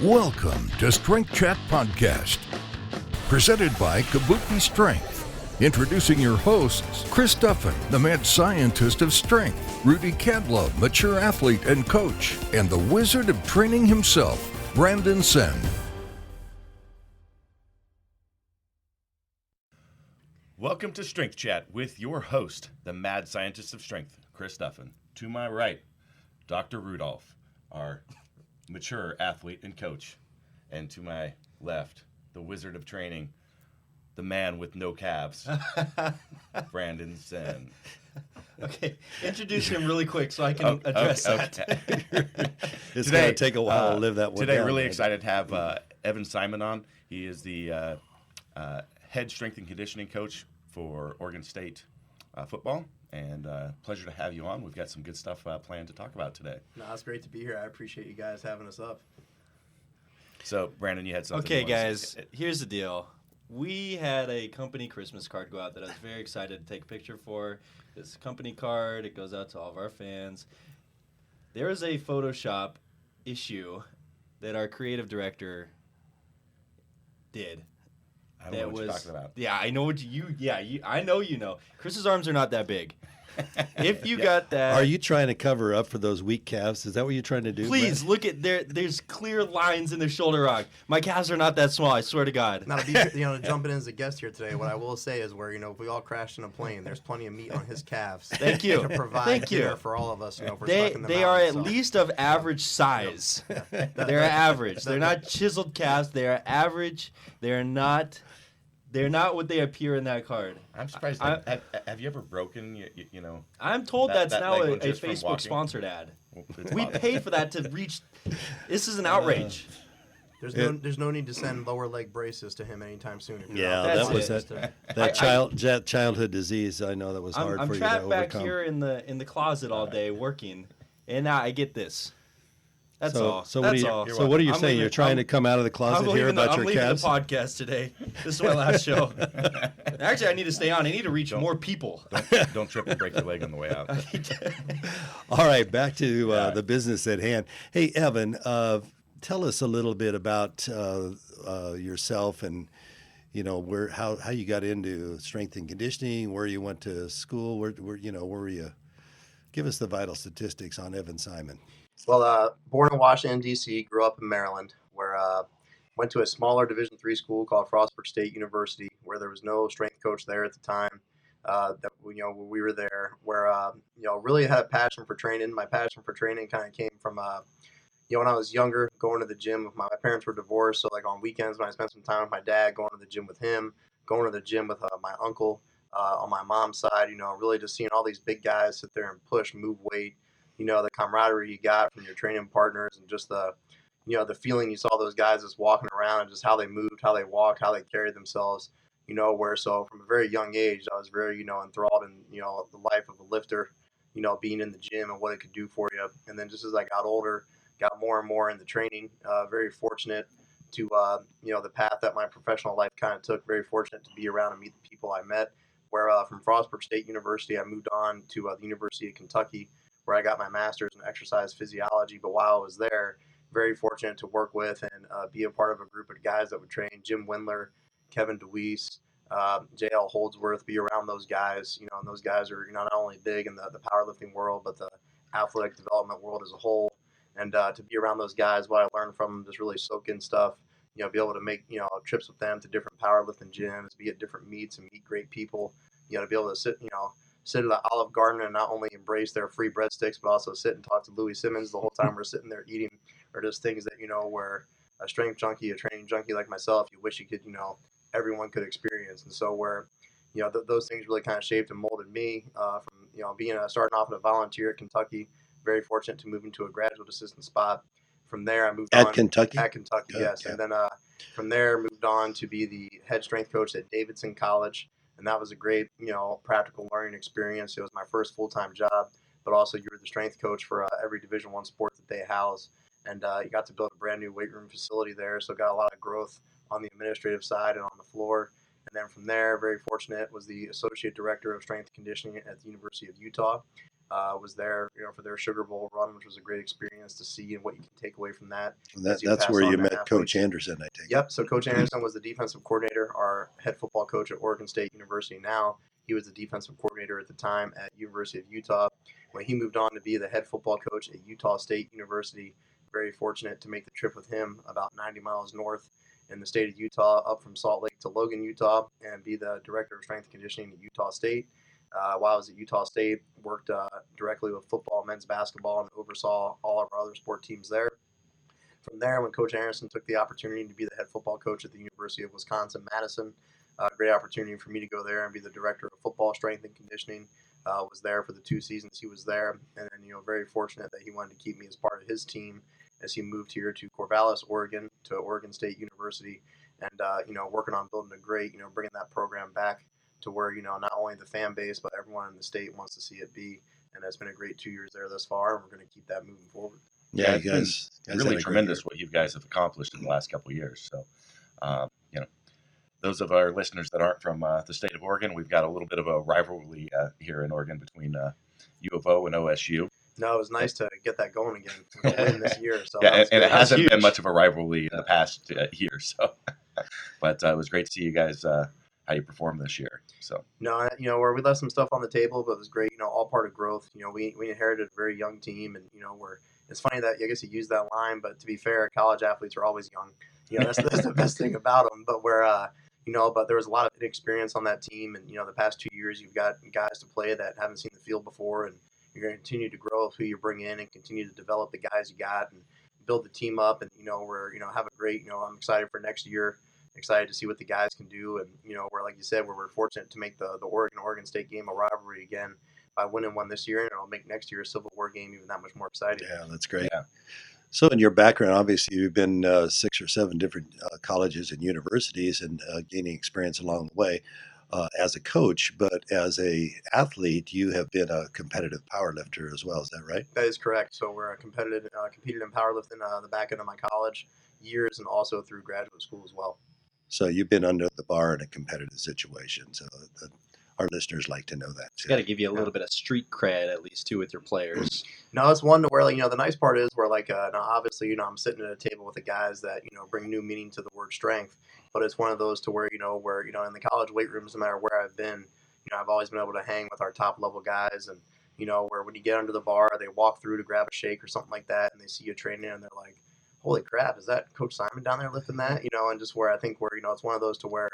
Welcome to Strength Chat Podcast, presented by Kabuki Strength. Introducing your hosts, Chris Duffin, the mad scientist of strength, Rudy Cadlow, mature athlete and coach, and the wizard of training himself, Brandon Sen. Welcome to Strength Chat with your host, the mad scientist of strength, Chris Duffin. To my right, Dr. Rudolph, our mature athlete and coach. And to my left, the wizard of training, the man with no calves, Brandon Sen. Okay, introduce him really quick so I can address that. It's going to take a while to live that one Today, down, really man. excited to have Evan Simon on. He is the head strength and conditioning coach for Oregon State football. And pleasure to have you on. We've got some good stuff planned to talk about today. No, it's great to be here. I appreciate you guys having us up. So, Brandon, you had something. Okay, you wanted to guys, say. here's the deal. We had a company Christmas card go out that I was very excited to take a picture for. This company card, it goes out to all of our fans. There is a Photoshop issue that our creative director did. I don't know what you're talking about. Yeah, I know what I know you know. Chris's arms are not that big. If you got that, Are you trying to cover up for those weak calves? Is that what you're trying to do? please Brett? look at there's clear lines in the shoulder rock. My calves are not that small, I swear to God. Now, to be, jumping in as a guest here today, what I will say is where, if we all crashed in a plane, there's plenty of meat on his calves. Thank you. To provide Thank you. dinner for all of us, if we're They stuck in the they are at mountains, so. least of average size. They're average. They're not chiseled calves. They are average. They're not what they appear in that card. I'm surprised. Have you ever broken, you know? I'm told that's that now a leg just from Facebook walking? sponsored ad. It's We possible. paid for that to reach. This is an outrage. There's no need to send lower leg braces to him anytime soon. If you're Yeah, out That's that was there. that childhood disease. I know that was hard I'm for you to trapped back overcome. here in the closet all day working, and now I get this. That's so, all. So That's what are you, all. so what are you I'm saying? leaving- You're trying I'm- to come out of the closet here about I'm your leaving calves? the podcast today. This is my last show. Actually, I need to stay on. I need to reach more people. Don't trip and break your leg on the way out. All right, back to the business at hand. Hey, Evan, tell us a little bit about yourself and how you got into strength and conditioning, where you went to school, where were you? Give us the vital statistics on Evan Simon. Well, born in Washington, D.C., grew up in Maryland, where went to a smaller Division III school called Frostburg State University, where there was no strength coach there at the time. When we were there, where really had a passion for training. My passion for training kind of came from when I was younger, going to the gym with my parents were divorced, so like on weekends when I spent some time with my dad, going to the gym with him, going to the gym with my uncle on my mom's side. Really just seeing all these big guys sit there and push, move weight. The camaraderie you got from your training partners and just the feeling you saw those guys just walking around and just how they moved, how they walked, how they carried themselves, so from a very young age, I was very, enthralled in, the life of a lifter, being in the gym and what it could do for you. And then just as I got older, got more and more into training, very fortunate to, the path that my professional life kind of took, very fortunate to be around and meet the people I met, where from Frostburg State University, I moved on to the University of Kentucky, where I got my master's in exercise physiology. But while I was there, very fortunate to work with and be a part of a group of guys that would train Jim Windler, Kevin DeWeese, J.L. Holdsworth, be around those guys, and those guys are not only big in the powerlifting world, but the athletic development world as a whole. And to be around those guys, what I learned from them, just really soak in stuff, be able to make, trips with them to different powerlifting gyms, be at different meets and meet great people, to be able to sit at the Olive Garden and not only embrace their free breadsticks, but also sit and talk to Louis Simmons the whole time we're sitting there eating, or just things that, where a strength junkie, a training junkie like myself, you wish you could, everyone could experience. And so where, those things really kind of shaped and molded me from, being starting off as a volunteer at Kentucky, very fortunate to move into a graduate assistant spot. From there, I moved on. Kentucky? At Kentucky, yes. Yeah. And then from there, moved on to be the head strength coach at Davidson College. And that was a great, practical learning experience. It was my first full-time job, but also you were the strength coach for every Division I sport that they house. And you got to build a brand new weight room facility there. So got a lot of growth on the administrative side and on the floor. And then from there, very fortunate, was the associate director of strength conditioning at the University of Utah. was there, for their Sugar Bowl run, which was a great experience to see and what you can take away from that. That's where you met Coach Anderson, I take it. Yep. So Coach Anderson was the defensive coordinator, our head football coach at Oregon State University now. He was the defensive coordinator at the time at University of Utah. When he moved on to be the head football coach at Utah State University, very fortunate to make the trip with him about 90 miles north in the state of Utah, up from Salt Lake to Logan, Utah, and be the director of strength and conditioning at Utah State. While I was at Utah State, worked directly with football, men's basketball, and oversaw all of our other sport teams there. From there, when Coach Anderson took the opportunity to be the head football coach at the University of Wisconsin-Madison, great opportunity for me to go there and be the director of football strength and conditioning. Was there for the 2 seasons he was there, and then very fortunate that he wanted to keep me as part of his team as he moved here to Corvallis, Oregon, to Oregon State University, and working on building a great, bringing that program back to where not only the fan base but everyone in the state wants to see it be. And it's been a great 2 years there thus far, and we're going to keep that moving forward. Yeah, you guys really tremendous what you guys have accomplished in the last couple of years. So, those of our listeners that aren't from the state of Oregon, we've got a little bit of a rivalry here in Oregon between U of O and OSU. No, it was nice to get that going again with a win this year. So yeah, and it hasn't been much of a rivalry in the past year. So, but it was great to see you guys how you performed this year. So no, where we left some stuff on the table, but it was great. All part of growth. We inherited a very young team, and it's funny that I guess you use that line, but to be fair, college athletes are always young. That's the best thing about them. But but there was a lot of inexperience on that team, and the past 2 years you've got guys to play that haven't seen the field before, and you're going to continue to grow with who you bring in and continue to develop the guys you got and build the team up, and we're have a great I'm excited for next year. Excited to see what the guys can do, and where, like you said, we're fortunate to make the Oregon State game a rivalry again by winning one this year, and it'll make next year a Civil War game even that much more exciting. Yeah, that's great. Yeah. So in your background, obviously you've been 6 or 7 different colleges and universities, and gaining experience along the way as a coach. But as a athlete, you have been a competitive powerlifter as well. Is that right? That is correct. So we're competed in powerlifting the back end of my college years, and also through graduate school as well. So you've been under the bar in a competitive situation. So our listeners like to know that too. It's got to give you a little bit of street cred, at least, too, with your players. No, it's one where, the nice part is where, now obviously, I'm sitting at a table with the guys that, bring new meaning to the word strength. But it's one of those to where, where, in the college weight rooms, no matter where I've been, I've always been able to hang with our top level guys. And, where when you get under the bar, they walk through to grab a shake or something like that, and they see you training, and they're like, holy crap, is that Coach Simon down there lifting that? And just where I think where, it's one of those to where,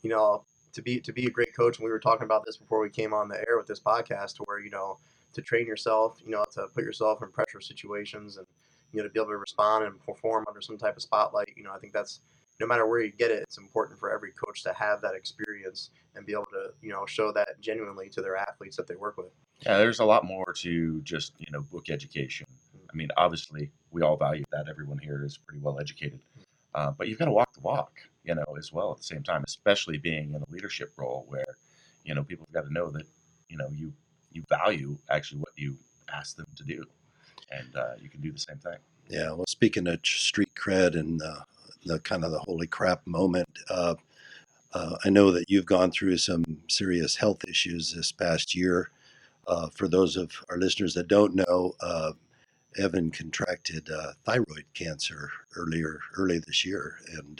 to be a great coach, and we were talking about this before we came on the air with this podcast, to where, to train yourself, to put yourself in pressure situations, and, to be able to respond and perform under some type of spotlight. I think that's, no matter where you get it, it's important for every coach to have that experience and be able to, show that genuinely to their athletes that they work with. Yeah, there's a lot more to just, book education. I mean, obviously, we all value that. Everyone here is pretty well educated. But you've got to walk the walk, as well at the same time, especially being in a leadership role where, people have got to know that, you value actually what you ask them to do. And you can do the same thing. Yeah, well, speaking of street cred and the kind of the holy crap moment, I know that you've gone through some serious health issues this past year. For those of our listeners that don't know, Evan contracted thyroid cancer early this year, and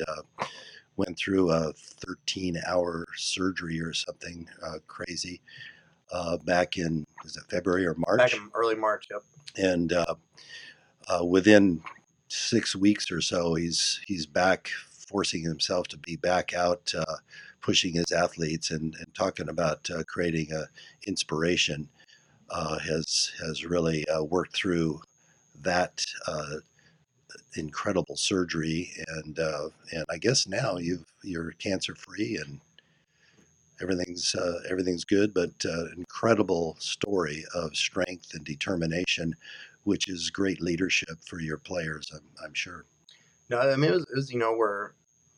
went through a 13-hour surgery or something crazy back in, was it February or March? Back in early March, yep. And within 6 weeks or so, he's back, forcing himself to be back out, pushing his athletes and talking about creating a inspiration. Has really worked through that incredible surgery, and I guess now you're cancer free and everything's good. But incredible story of strength and determination, which is great leadership for your players, I'm sure. No, I mean, it was where,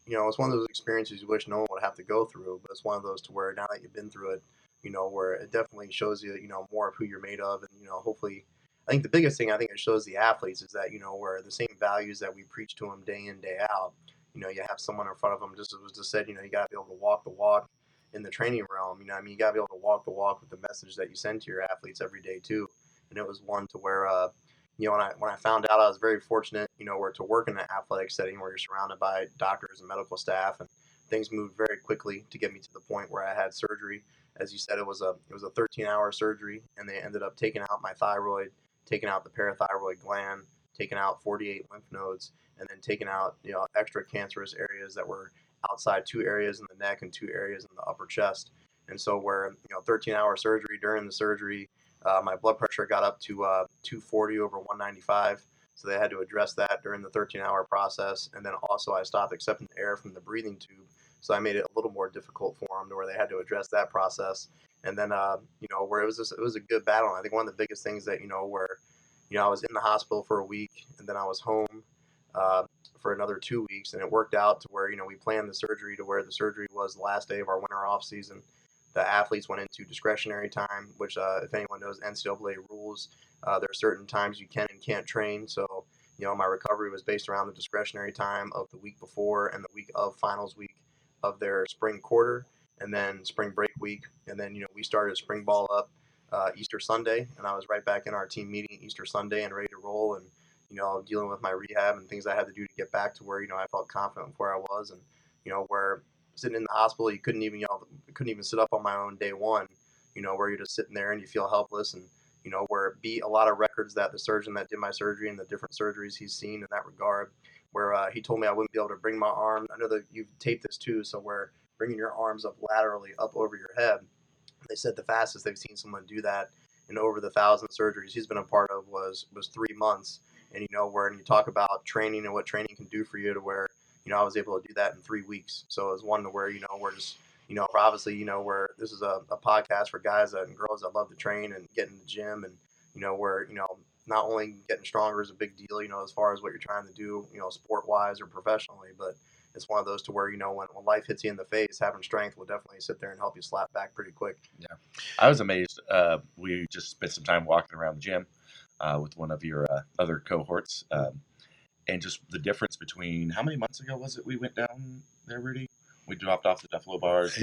it's one of those experiences you wish no one would have to go through, but it's one of those to where now that you've been through it, where it definitely shows you, more of who you're made of. And, hopefully, I think the biggest thing I think it shows the athletes is that, where the same values that we preach to them day in, day out, you have someone in front of them, just as was just said, you got to be able to walk the walk in the training realm. You got to be able to walk the walk with the message that you send to your athletes. athletes every day too. And it was one to where, when I found out, I was very fortunate, where to work in an athletic setting where you're surrounded by doctors and medical staff, and things moved very quickly to get me to the point where I had surgery. As you said, it was a 13-hour surgery, and they ended up taking out my thyroid, taking out the parathyroid gland, taking out 48 lymph nodes, and then taking out extra cancerous areas that were outside 2 areas in the neck and 2 areas in the upper chest. And so where 13-hour surgery, during the surgery, my blood pressure got up to 240 over 195. So they had to address that during the 13-hour process. And then also I stopped accepting air from the breathing tube. So I made it a little more difficult for them, to where they had to address that process. And then, where it was a good battle. And I think one of the biggest things that, where, I was in the hospital for a week, and then I was home for another 2 weeks. And it worked out to where, we planned the surgery to where the surgery was the last day of our winter off season. The athletes went into discretionary time, which, if anyone knows NCAA rules, there are certain times you can and can't train. So, my recovery was based around the discretionary time of the week before and the week of finals week of their spring quarter, and then spring break week. And then, we started spring ball up Easter Sunday, and I was right back in our team meeting Easter Sunday and ready to roll, and, dealing with my rehab and things I had to do to get back to where, I felt confident with where I was. And, where sitting in the hospital, you couldn't even sit up on my own day one, where you're just sitting there and you feel helpless. And, where it beat a lot of records that the surgeon that did my surgery and the different surgeries he's seen in that regard, where he told me I wouldn't be able to bring my arm. I know that you've taped this too, so where bringing your arms up laterally up over your head, they said the fastest they've seen someone do that in over the 1,000 surgeries he's been a part of was 3 months. And, when you talk about training and what training can do for you, to where, I was able to do that in 3 weeks. So it was one to where, we're just, obviously, where this is a podcast for guys and girls that love to train and get in the gym, and, where, not only getting stronger is a big deal, as far as what you're trying to do, sport wise or professionally, but it's one of those to where, when life hits you in the face, having strength will definitely sit there and help you slap back pretty quick. Yeah. I was amazed. We just spent some time walking around the gym with one of your other cohorts. And just the difference between, how many months ago was it we went down there, Rudy? We dropped off the Buffalo bars. I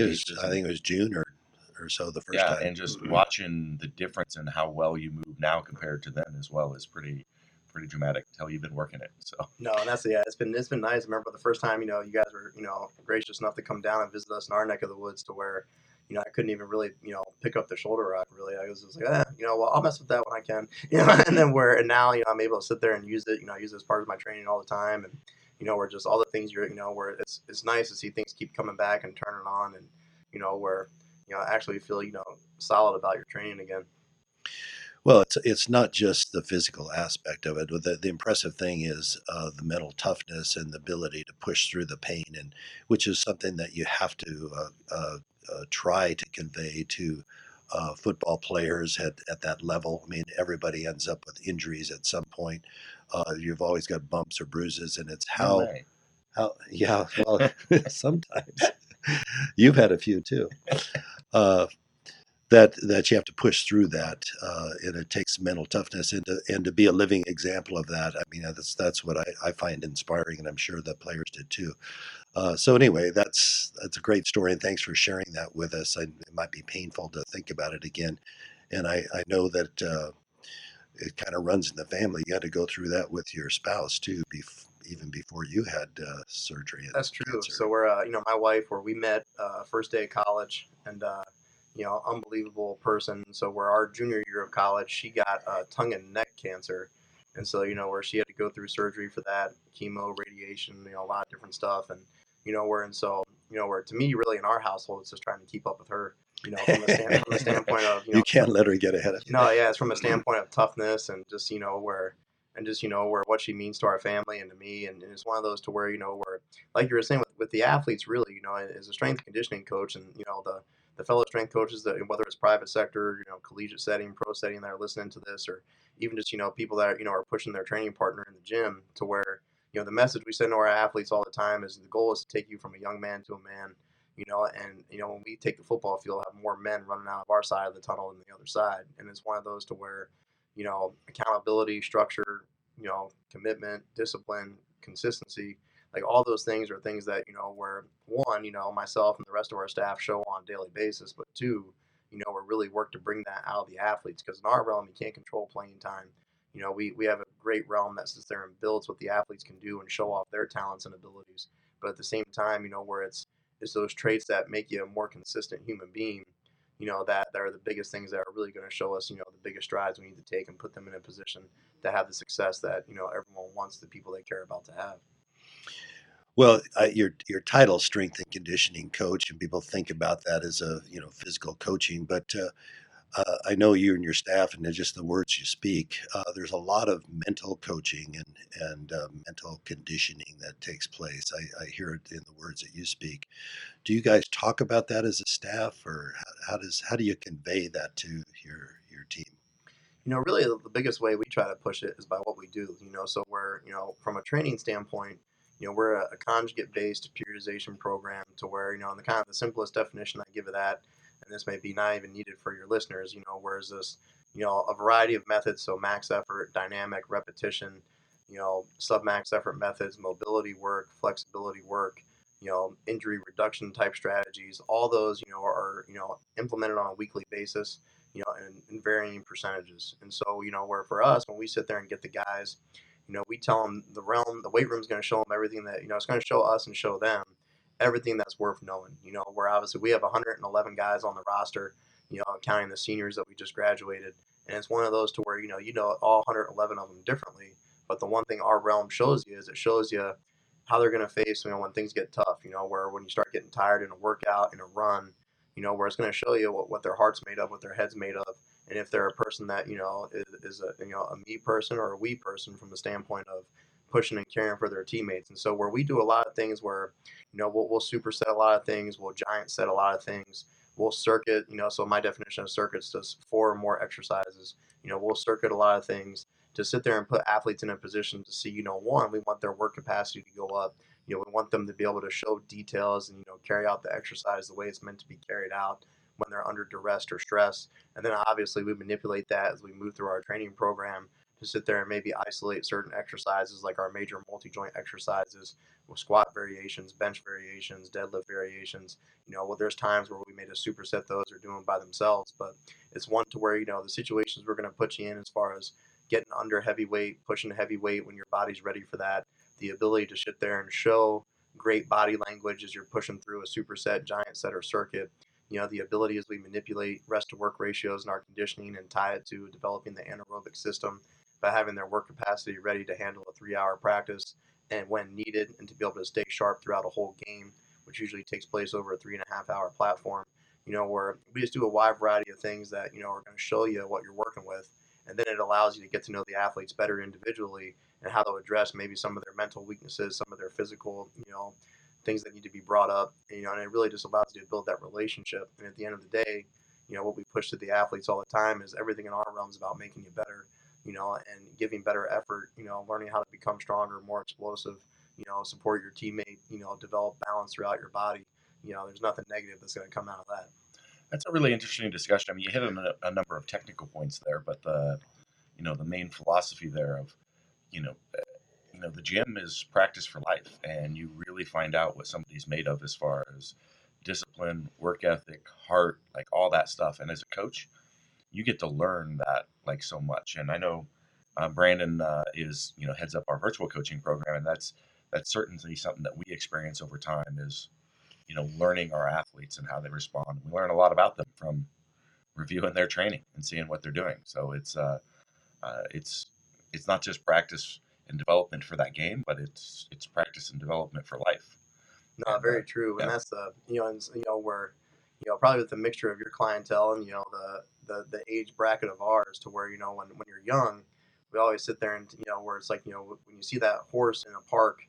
think it was June or so the first time. Yeah, and just watching the difference in how well you move now compared to then as well is pretty dramatic. Tell you've been working it. So no, and that's it's been nice. I remember the first time, you guys were, gracious enough to come down and visit us in our neck of the woods, to where, I couldn't even really, pick up the shoulder rock. Really, I was just like, well, I'll mess with that when I can, And then and now, I'm able to sit there and use it, use it as part of my training all the time, and, where just all the things you're, where it's nice to see things keep coming back and turning on, and, where, actually feel, solid about your training again. Well, it's not just the physical aspect of it. The impressive thing is the mental toughness and the ability to push through the pain, and which is something that you have to try to convey to football players at that level. I mean, everybody ends up with injuries at some point. You've always got bumps or bruises, and it's how yeah, well, sometimes you've had a few too. That you have to push through that, and it takes mental toughness, and to be a living example of that. I mean, that's what I find inspiring, and I'm sure the players did too. So anyway, that's a great story, and thanks for sharing that with us. It might be painful to think about it again, and I know that it kind of runs in the family. You had to go through that with your spouse too, even before you had surgery. That's true. Cancer. So we're, my wife, where we met first day of college, and unbelievable person. So where our junior year of college, she got tongue and neck cancer. And so, where she had to go through surgery for that, chemo, radiation, a lot of different stuff. And, where to me, really in our household, it's just trying to keep up with her, from the standpoint of, you can't let her get ahead of you. No, yeah, it's from a standpoint of toughness and just, where what she means to our family and to me. And it's one of those to where, where, like you were saying with the athletes, really, as a strength and conditioning coach, and, the fellow strength coaches, that whether it's private sector, collegiate setting, pro setting, that are listening to this, or even just, people that, are pushing their training partner in the gym, to where, the message we send to our athletes all the time is the goal is to take you from a young man to a man, and, when we take the football field, have more men running out of our side of the tunnel than the other side. And it's one of those to where, accountability, structure, commitment, discipline, consistency, like all those things are things that, where one, myself and the rest of our staff show on a daily basis, but two, or really work to bring that out of the athletes. Because in our realm, you can't control playing time. We have a great realm that sits there and builds what the athletes can do and show off their talents and abilities. But at the same time, where it's those traits that make you a more consistent human being, that are the biggest things that are really going to show us, the biggest strides we need to take and put them in a position to have the success that, everyone wants the people they care about to have. Well, your title, strength and conditioning coach, and people think about that as a physical coaching, but I know you and your staff, and just the words you speak. There's a lot of mental coaching and mental conditioning that takes place. I hear it in the words that you speak. Do you guys talk about that as a staff, or how do you convey that to your team? Really the biggest way we try to push it is by what we do. So we're, from a training standpoint, we're a conjugate-based periodization program to where, in the kind of the simplest definition I give of that, and this may be not even needed for your listeners, whereas this, a variety of methods, so max effort, dynamic, repetition, sub-max effort methods, mobility work, flexibility work, injury reduction type strategies, all those, are, implemented on a weekly basis, in varying percentages. And so, where for us, when we sit there and get the guys, we tell them the weight room is going to show them everything that, it's going to show us and show them everything that's worth knowing. Where obviously we have 111 guys on the roster, counting the seniors that we just graduated. And it's one of those to where, all 111 of them differently. But the one thing our realm shows you is it shows you how they're going to face, when things get tough, where when you start getting tired in a workout, in a run, where it's going to show you what their heart's made of, what their head's made of, and if they're a person that, is a me person or a we person from the standpoint of pushing and caring for their teammates. And so where we do a lot of things where, we'll superset a lot of things, we'll giant set a lot of things, we'll circuit, so my definition of circuits is 4 or more exercises. We'll circuit a lot of things to sit there and put athletes in a position to see, one, we want their work capacity to go up. We want them to be able to show details and, carry out the exercise the way it's meant to be carried out when they're under duress or stress. And then obviously we manipulate that as we move through our training program to sit there and maybe isolate certain exercises like our major multi-joint exercises with squat variations, bench variations, deadlift variations. There's times where we may just superset those or do them by themselves, but it's one to where, the situations we're going to put you in as far as getting under heavy weight, pushing heavy weight when your body's ready for that, the ability to sit there and show great body language as you're pushing through a superset, giant set, or circuit. The ability as we manipulate rest to work ratios in our conditioning and tie it to developing the anaerobic system by having their work capacity ready to handle a 3-hour practice and when needed, and to be able to stay sharp throughout a whole game, which usually takes place over a 3.5-hour platform. Where we just do a wide variety of things that, are going to show you what you're working with. And then it allows you to get to know the athletes better individually and how they'll address maybe some of their mental weaknesses, some of their physical, things that need to be brought up, and it really just allows you to build that relationship. And at the end of the day, what we push to the athletes all the time is everything in our realm is about making you better, and giving better effort, learning how to become stronger, more explosive, support your teammate, develop balance throughout your body. There's nothing negative that's going to come out of that. That's a really interesting discussion. I mean, you hit on a number of technical points there, but the main philosophy there of, the gym is practice for life, and you really find out what somebody's made of as far as discipline, work ethic, heart, like all that stuff. And as a coach, you get to learn that like so much. And I know Brandon is, heads up our virtual coaching program, and that's certainly something that we experience over time is, learning our athletes and how they respond. We learn a lot about them from reviewing their training and seeing what they're doing. So it's not just practice and development for that game, but it's practice and development for life. No, very true. And that's the, where, probably with the mixture of your clientele and, the age bracket of ours to where, when you're young, we always sit there and, where it's like, when you see that horse in a park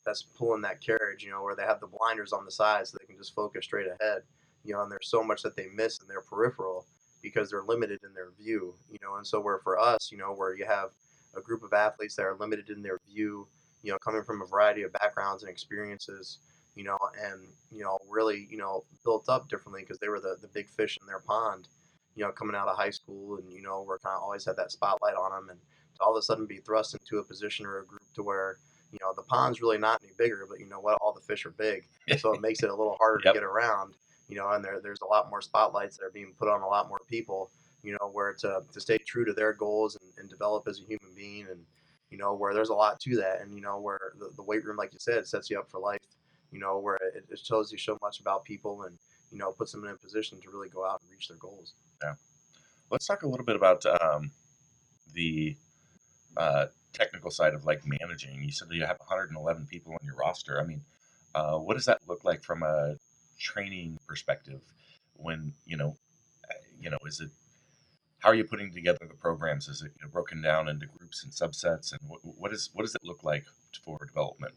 that's pulling that carriage, where they have the blinders on the side so they can just focus straight ahead, and there's so much that they miss in their peripheral because they're limited in their view, and so where for us, where you have a group of athletes that are limited in their view, coming from a variety of backgrounds and experiences, and, really, built up differently because they were the big fish in their pond, coming out of high school, and, we're kind of always had that spotlight on them, and to all of a sudden be thrust into a position or a group to where, the pond's really not any bigger, but you know what, all the fish are big, so it makes it a little harder to get around. and there's a lot more spotlights that are being put on a lot more people, where to stay true to their goals and develop as a human being, and where there's a lot to that, and where the weight room, like you said, sets you up for life, where it shows you so much about people, and puts them in a position to really go out and reach their goals. Yeah. Let's talk a little bit about the technical side of like managing. You said you have 111 people on your roster. I mean, what does that look like from a training perspective? When is it? How are you putting together the programs? Is it broken down into groups and subsets? And what does it look like for development?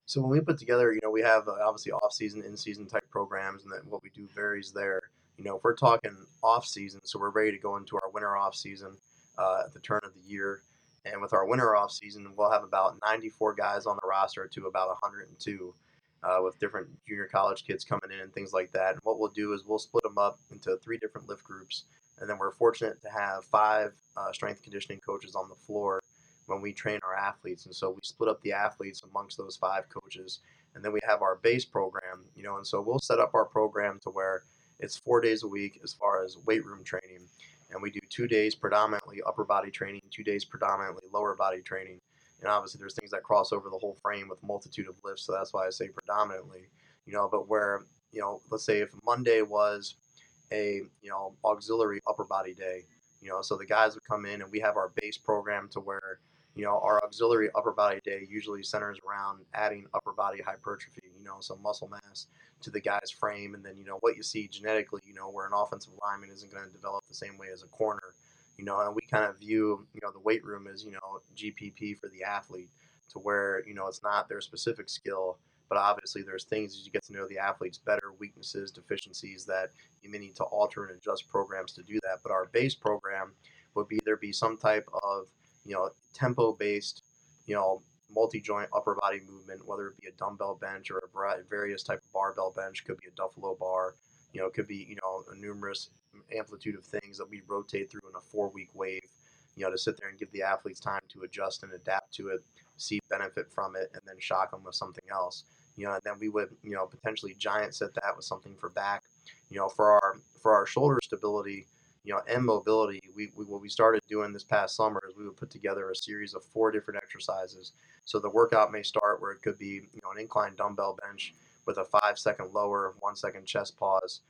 So when we put together, we have obviously off-season, in-season type programs, and then what we do varies there. If we're talking off-season, so we're ready to go into our winter off-season at the turn of the year. And with our winter off-season, we'll have about 94 guys on the roster to about 102 with different junior college kids coming in and things like that. And what we'll do is we'll split them up into 3 different lift groups. And then we're fortunate to have 5 strength conditioning coaches on the floor when we train our athletes. And so we split up the athletes amongst those 5 coaches. And then we have our base program, and so we'll set up our program to where it's 4 days a week as far as weight room training. And we do 2 days predominantly upper body training, 2 days predominantly lower body training. And obviously there's things that cross over the whole frame with a multitude of lifts. So that's why I say predominantly, but where, let's say if Monday was a, auxiliary upper body day, so the guys would come in and we have our base program to where, our auxiliary upper body day usually centers around adding upper body hypertrophy, so muscle mass to the guy's frame. And then, what you see genetically, where an offensive lineman isn't going to develop the same way as a corner, and we kind of view, the weight room as, GPP for the athlete, to where, it's not their specific skill, but obviously there's things as you get to know the athletes better, weaknesses, deficiencies that you may need to alter and adjust programs to do that. But our base program would be there be some type of, tempo based, multi-joint upper body movement, whether it be a dumbbell bench or a various type of barbell bench, could be a Duffalo bar, it could be, a numerous amplitude of things that we rotate through in a 4-week wave, to sit there and give the athletes time to adjust and adapt to it, see benefit from it, and then shock them with something else. And then we would, potentially giant set that with something for back, for our shoulder stability, and mobility. What we started doing this past summer is we would put together a series of 4 different exercises. So the workout may start where it could be, an incline dumbbell bench with a 5-second lower, 1-second chest pause,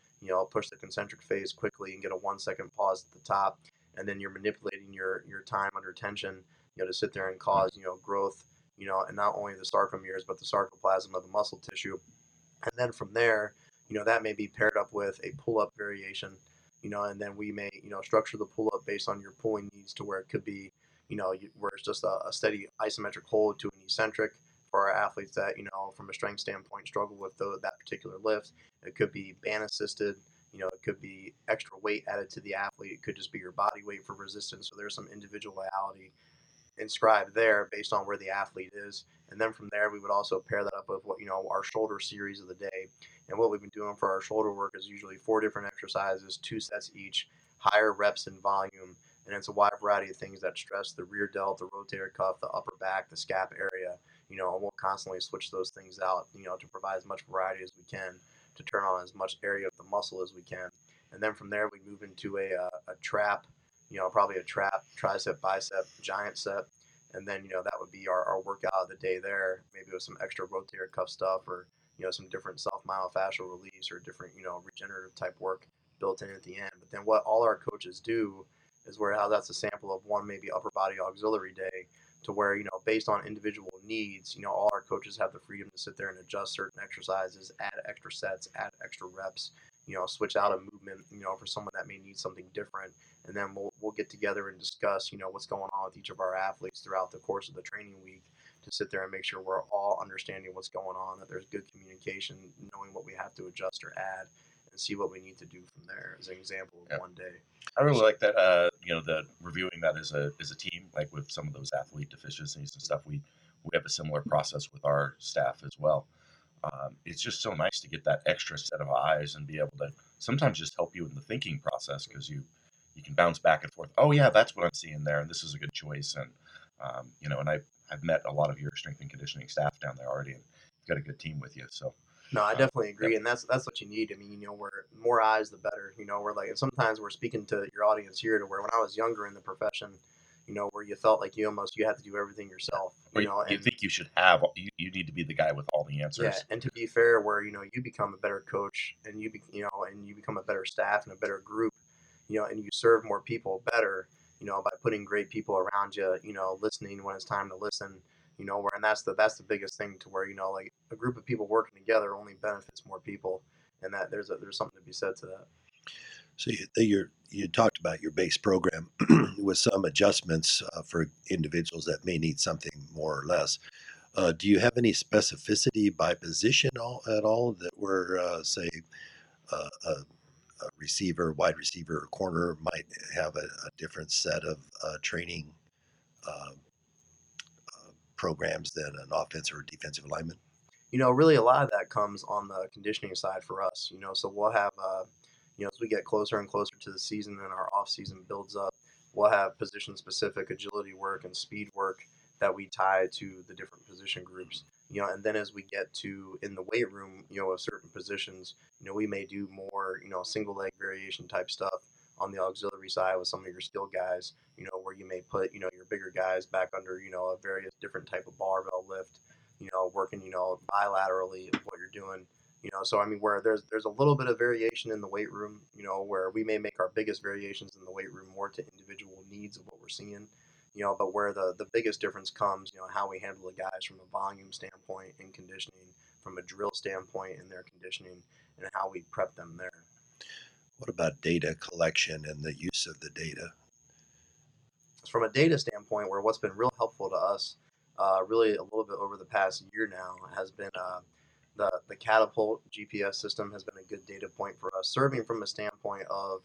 push the concentric phase quickly and get a 1-second pause at the top. And then you're manipulating your time under tension, to sit there and cause, growth, and not only the sarcomeres, but the sarcoplasm of the muscle tissue. And then from there, that may be paired up with a pull-up variation, and then we may, structure the pull-up based on your pulling needs to where it could be, where it's just a steady isometric hold to an eccentric for our athletes that, from a strength standpoint, struggle with that particular lift. It could be band assisted, it could be extra weight added to the athlete. It could just be your body weight for resistance. So there's some individuality inscribed there based on where the athlete is. And then from there, we would also pair that up with what, our shoulder series of the day. And what we've been doing for our shoulder work is usually 4 different exercises, 2 sets each, higher reps and volume. And it's a wide variety of things that stress the rear delt, the rotator cuff, the upper back, the scap area, and we'll constantly switch those things out, to provide as much variety as we can, to turn on as much area of the muscle as we can. And then from there, we move into a trap, probably a trap, tricep, bicep, giant set. And then, that would be our workout of the day there, maybe with some extra rotator cuff stuff or, some different self-myofascial release or different, regenerative type work built in at the end. But then what all our coaches do is where how that's a sample of one maybe upper body auxiliary day to where, based on individual needs, all our coaches have the freedom to sit there and adjust certain exercises, add extra sets, add extra reps, switch out a movement, for someone that may need something different. And then we'll get together and discuss, what's going on with each of our athletes throughout the course of the training week to sit there and make sure we're all understanding what's going on, that there's good communication, knowing what we have to adjust or add, and see what we need to do from there as an example of one day. I really like that, the reviewing that as a team, like with some of those athlete deficiencies and stuff, we have a similar process with our staff as well. It's just so nice to get that extra set of eyes and be able to sometimes just help you in the thinking process because you can bounce back and forth. Oh yeah, that's what I'm seeing there, and this is a good choice. And and I've met a lot of your strength and conditioning staff down there already, and you've got a good team with you. So No, I definitely agree, and that's what you need. I mean, where more eyes, the better. We're like, and sometimes we're speaking to your audience here to where when I was younger in the profession, where you felt like you had to do everything yourself. Or you And think you should have, you need to be the guy with all the yeah, answers. and to be fair, where you become a better coach and and you become a better staff and a better group, and you serve more people better, by putting great people around you, listening when it's time to listen, where and that's the biggest thing to where like a group of people working together only benefits more people, and that there's something to be said to that. So you talked about your base program with some adjustments for individuals that may need something more or less. Do you have any specificity by position at all that were, say, a receiver, wide receiver, or corner might have a different set of training uh, programs than an offensive or defensive lineman? Really a lot of that comes on the conditioning side for us. So we'll have, as we get closer and closer to the season and our off season builds up, we'll have position specific agility work and speed work that we tie to the different position groups. And then as we get to in the weight room, of certain positions, we may do more, single leg variation type stuff on the auxiliary side with some of your skilled guys, where you may put, your bigger guys back under, a various different type of barbell lift, working, bilaterally what you're doing. So I mean, where there's a little bit of variation in the weight room, where we may make our biggest variations in the weight room more to individual needs of what we're seeing, but where the biggest difference comes, how we handle the guys from a volume standpoint in conditioning, from a drill standpoint in their conditioning, and how we prep them there. What about data collection and the use of the data? From a data standpoint, where what's been real helpful to us, really a little bit over the past year now, has been the Catapult GPS system has been a good data point for us, serving from a standpoint of,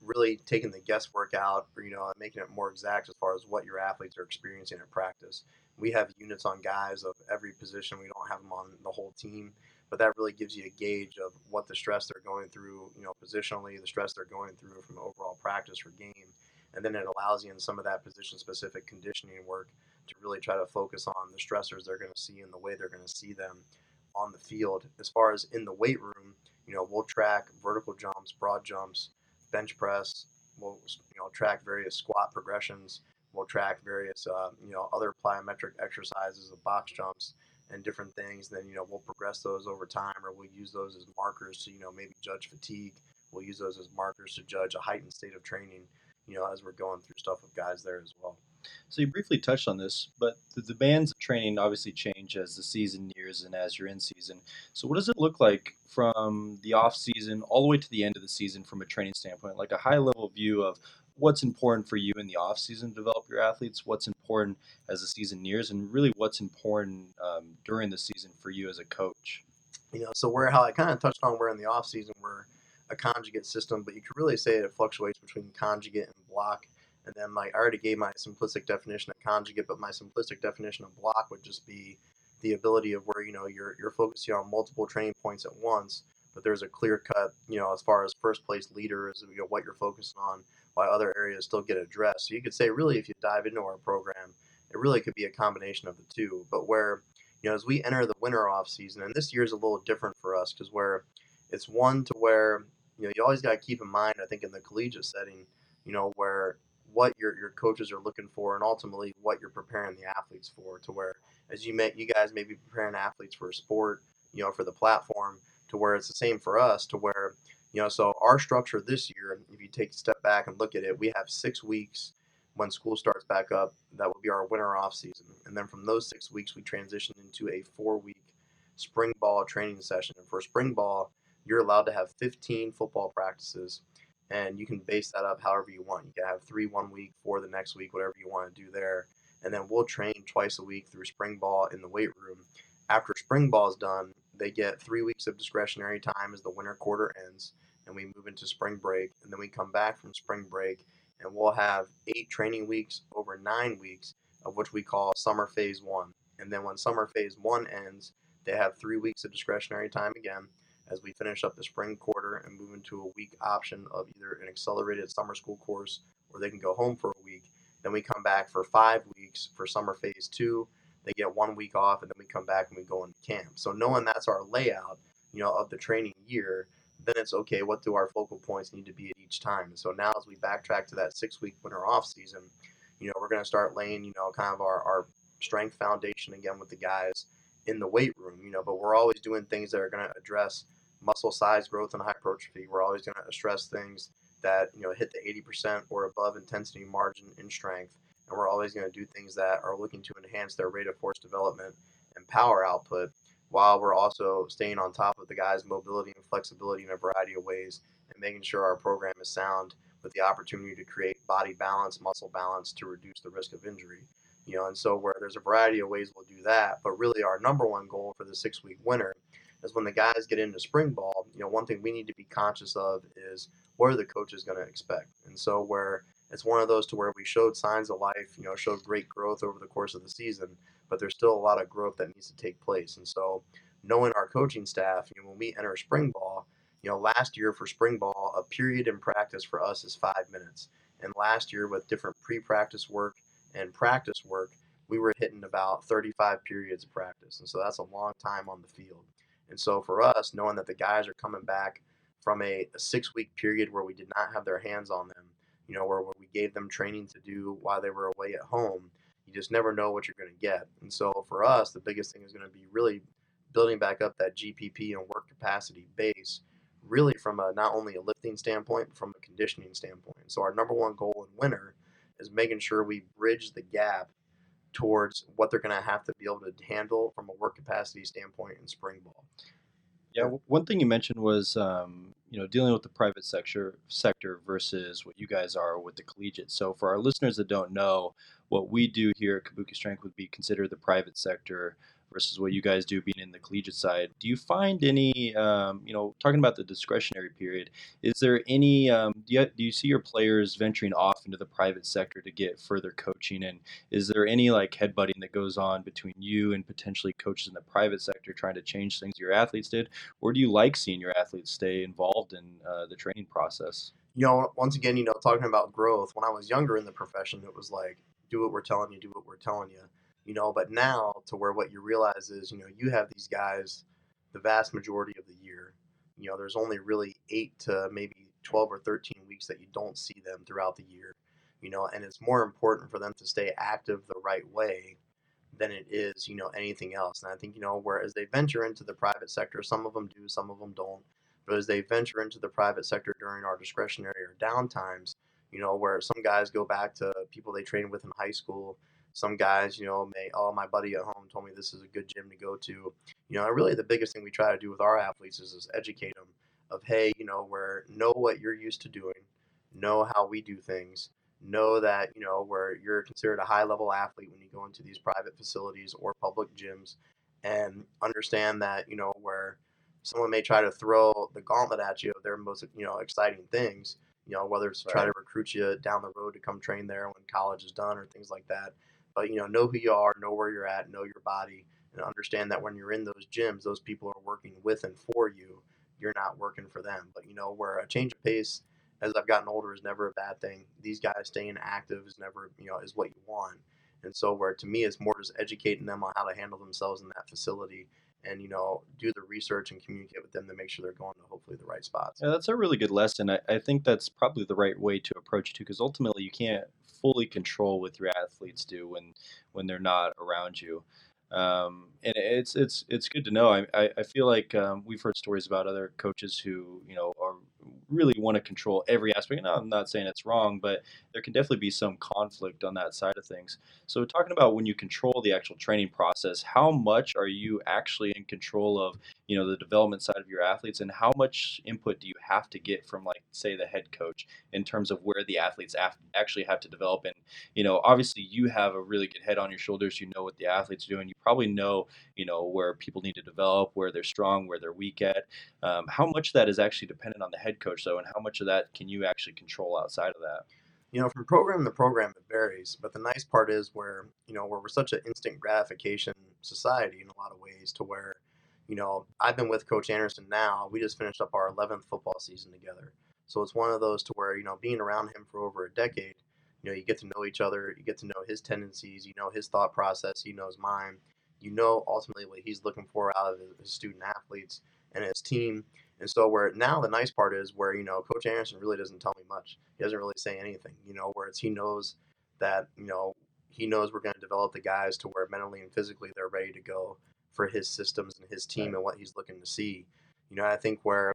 really taking the guesswork out, or, and making it more exact as far as what your athletes are experiencing in practice. We have units on guys of every position. We don't have them on the whole team, but that really gives you a gauge of what the stress they're going through, positionally, the stress they're going through from overall practice or game. And then it allows you in some of that position specific conditioning work to really try to focus on the stressors they're going to see and the way they're going to see them on the field. As far as in the weight room, we'll track vertical jumps, broad jumps, bench press. We'll track various squat progressions. We'll track various other plyometric exercises of box jumps and different things. Then we'll progress those over time, or we'll use those as markers to maybe judge fatigue. We'll use those as markers to judge a heightened state of training, as we're going through stuff with guys there as well. So you briefly touched on this, but the demands of training obviously change as the season nears and as you're in season. So what does it look like from the off season all the way to the end of the season from a training standpoint, like a high level view of what's important for you in the off season to develop your athletes, what's important as the season nears, and really what's important during the season for you as a coach? So how I kind of touched on, we're in the off season, we're a conjugate system, but you could really say it fluctuates between conjugate and block. And then I already gave my simplistic definition of conjugate, but my simplistic definition of block would just be the ability of where you're focusing on multiple training points at once, but there's a clear cut, as far as first place leaders, what you're focusing on, while other areas still get addressed. So you could say really, if you dive into our program, it really could be a combination of the two. But where as we enter the winter off season, and this year is a little different for us because where it's one to where you always got to keep in mind, I think in the collegiate setting, where what your coaches are looking for and ultimately what you're preparing the athletes for, to where as you guys may be preparing athletes for a sport, for the platform, to where it's the same for us, to where so our structure this year, if you take a step back and look at it, we have 6 weeks when school starts back up. That will be our winter off season, and then from those 6 weeks we transition into a 4-week spring ball training session. And for spring ball, you're allowed to have 15 football practices, and you can base that up however you want. You can have 3 1 week, 4 the next week, whatever you want to do there. And then we'll train twice a week through spring ball in the weight room. After spring ball is done, they get 3 weeks of discretionary time as the winter quarter ends, and we move into spring break. And then we come back from spring break, and we'll have 8 training weeks over 9 weeks, of which we call summer phase 1. And then when summer phase 1 ends, they have 3 weeks of discretionary time again, as we finish up the spring quarter and move into a week option of either an accelerated summer school course or they can go home for a week. Then we come back for 5 weeks for summer phase 2. they get 1 week off, and then we come back and we go into camp. So knowing that's our layout, of the training year, then it's okay, what do our focal points need to be at each time? And so now as we backtrack to that 6-week winter off season, we're going to start laying, kind of our strength foundation again with the guys in the weight room, but we're always doing things that are going to address muscle size growth and hypertrophy. We're always going to stress things that, hit the 80% or above intensity margin in strength. And we're always going to do things that are looking to enhance their rate of force development and power output, while we're also staying on top of the guys' mobility and flexibility in a variety of ways, and making sure our program is sound with the opportunity to create body balance, muscle balance to reduce the risk of injury. And so where there's a variety of ways we'll do that, but really our number one goal for the 6-week winter is when the guys get into spring ball, one thing we need to be conscious of is what are the coaches going to expect? And so where it's one of those to where we showed signs of life, showed great growth over the course of the season, but there's still a lot of growth that needs to take place. And so knowing our coaching staff, when we enter spring ball, last year for spring ball, a period in practice for us is 5 minutes. And last year with different pre-practice work and practice work, we were hitting about 35 periods of practice. And so that's a long time on the field. And so for us, knowing that the guys are coming back from a 6-week period where we did not have their hands on them, where we gave them training to do while they were away at home, you just never know what you're going to get. And so for us, the biggest thing is going to be really building back up that GPP and work capacity base, really from not only a lifting standpoint, but from a conditioning standpoint. So our number one goal in winter is making sure we bridge the gap towards what they're going to have to be able to handle from a work capacity standpoint in spring ball. Yeah, one thing you mentioned was, dealing with the private sector versus what you guys are with the collegiate. So for our listeners that don't know, what we do here at Kabuki Strength would be considered the private sector versus what you guys do being in the collegiate side. Do you find any, talking about the discretionary period, is there any, do you see your players venturing off into the private sector to get further coaching? And is there any like headbutting that goes on between you and potentially coaches in the private sector trying to change things your athletes did? Or do you like seeing your athletes stay involved in the training process? Once again, talking about growth, when I was younger in the profession, it was like, do what we're telling you, do what we're telling you. But now to where what you realize is, you have these guys the vast majority of the year. There's only really 8 to maybe 12 or 13 weeks that you don't see them throughout the year, and it's more important for them to stay active the right way than it is, anything else. And I think, whereas they venture into the private sector, some of them do, some of them don't. But as they venture into the private sector during our discretionary or down times, where some guys go back to people they trained with in high school. Some guys, my buddy at home told me this is a good gym to go to. And really the biggest thing we try to do with our athletes is educate them of, hey, where know what you're used to doing, know how we do things, know that, where you're considered a high level athlete when you go into these private facilities or public gyms, and understand that, where someone may try to throw the gauntlet at you of their most, exciting things, whether it's to try to recruit you down the road to come train there when college is done or things like that. But, know who you are, know where you're at, know your body, and understand that when you're in those gyms, those people are working with and for you. You're not working for them. But, where a change of pace as I've gotten older is never a bad thing. These guys staying active is never, is what you want. And so where to me, it's more just educating them on how to handle themselves in that facility and, do the research and communicate with them to make sure they're going to hopefully the right spots. Yeah, that's a really good lesson. I think that's probably the right way to approach it too, because ultimately you can't fully control what your athletes do when they're not around you. And it's good to know. I feel like we've heard stories about other coaches who are really want to control every aspect. No, I'm not saying it's wrong, but there can definitely be some conflict on that side of things. So talking about when you control the actual training process, how much are you actually in control of the development side of your athletes, and how much input do you have to get from, like, say, the head coach in terms of where the athletes actually have to develop? And obviously you have a really good head on your shoulders. You know what the athletes are doing. You probably know where people need to develop, where they're strong, where they're weak at. How much of that is actually dependent on the head coach, though, and how much of that can you actually control outside of that? From program to program, it varies. But the nice part is where we're such an instant gratification society in a lot of ways, to where, I've been with Coach Anderson now. We just finished up our 11th football season together. So it's one of those to where, being around him for over a decade, You get to know each other, you get to know his tendencies, his thought process, he knows mine. Ultimately what he's looking for out of his student athletes and his team. And so where now the nice part is where, Coach Anderson really doesn't tell me much. He doesn't really say anything, whereas he knows that, he knows we're going to develop the guys to where mentally and physically they're ready to go for his systems and his team and what he's looking to see. I think where,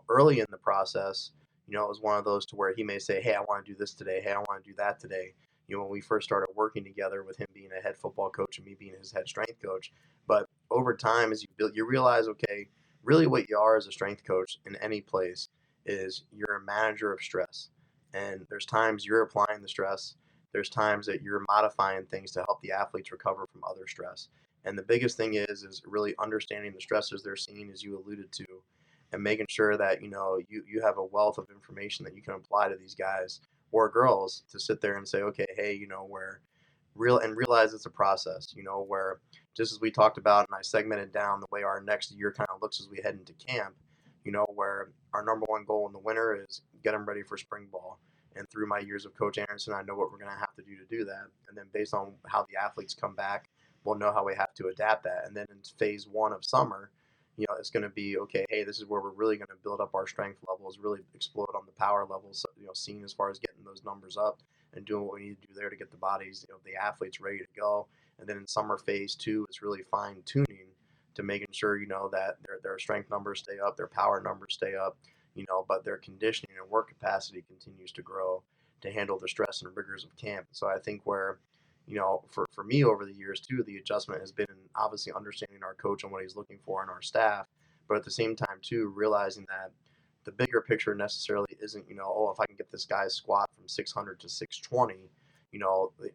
early in the process, it was one of those to where he may say, hey, I want to do this today. Hey, I want to do that today. When we first started working together with him being a head football coach and me being his head strength coach. But over time, as you realize, okay, really what you are as a strength coach in any place is you're a manager of stress. And there's times you're applying the stress. There's times that you're modifying things to help the athletes recover from other stress. And the biggest thing is really understanding the stresses they're seeing, as you alluded to, and making sure that you have a wealth of information that you can apply to these guys or girls to sit there and say, okay, hey, where realize it's a process, where just as we talked about and I segmented down the way our next year kind of looks as we head into camp, where our number one goal in the winter is get them ready for spring ball. And through my years of Coach Anderson, I know what we're going to have to do that. And then based on how the athletes come back, we'll know how we have to adapt that. And then in phase one of summer, it's going to be, okay, hey, this is where we're really going to build up our strength levels, really explode on the power levels, seeing as far as getting those numbers up and doing what we need to do there to get the bodies, the athletes ready to go. And then in summer phase two, it's really fine tuning to making sure, that their strength numbers stay up, their power numbers stay up, but their conditioning and work capacity continues to grow to handle the stress and rigors of camp. So I think where, for me over the years too, the adjustment has been obviously understanding our coach and what he's looking for in our staff, but at the same time too, realizing that the bigger picture necessarily isn't, if I can get this guy's squat from 600 to 620,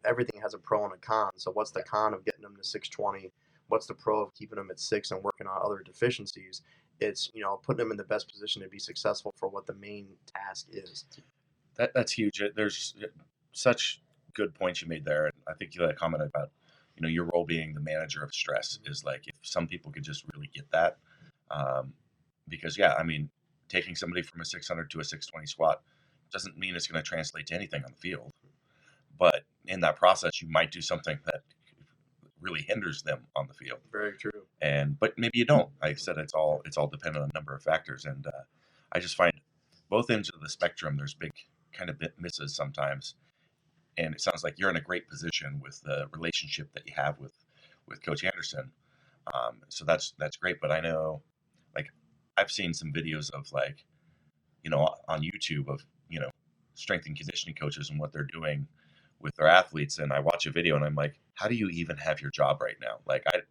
everything has a pro and a con. So what's the con of getting them to 620? What's the pro of keeping them at 6 and working on other deficiencies? It's, putting them in the best position to be successful for what the main task is. That's huge. There's such good points you made there. And I think you had a comment about, your role being the manager of stress is like, if some people could just really get that. Because taking somebody from a 600 to a 620 squat doesn't mean it's going to translate to anything on the field. But in that process, you might do something that really hinders them on the field. Very true. But maybe you don't. Like I said, it's all dependent on a number of factors. And I just find both ends of the spectrum, there's big kind of misses sometimes. And it sounds like you're in a great position with the relationship that you have with Coach Anderson. So that's great. But I know, like, I've seen some videos of, like, on YouTube of, strength and conditioning coaches and what they're doing with their athletes. And I watch a video and I'm like, how do you even have your job right now? Like, I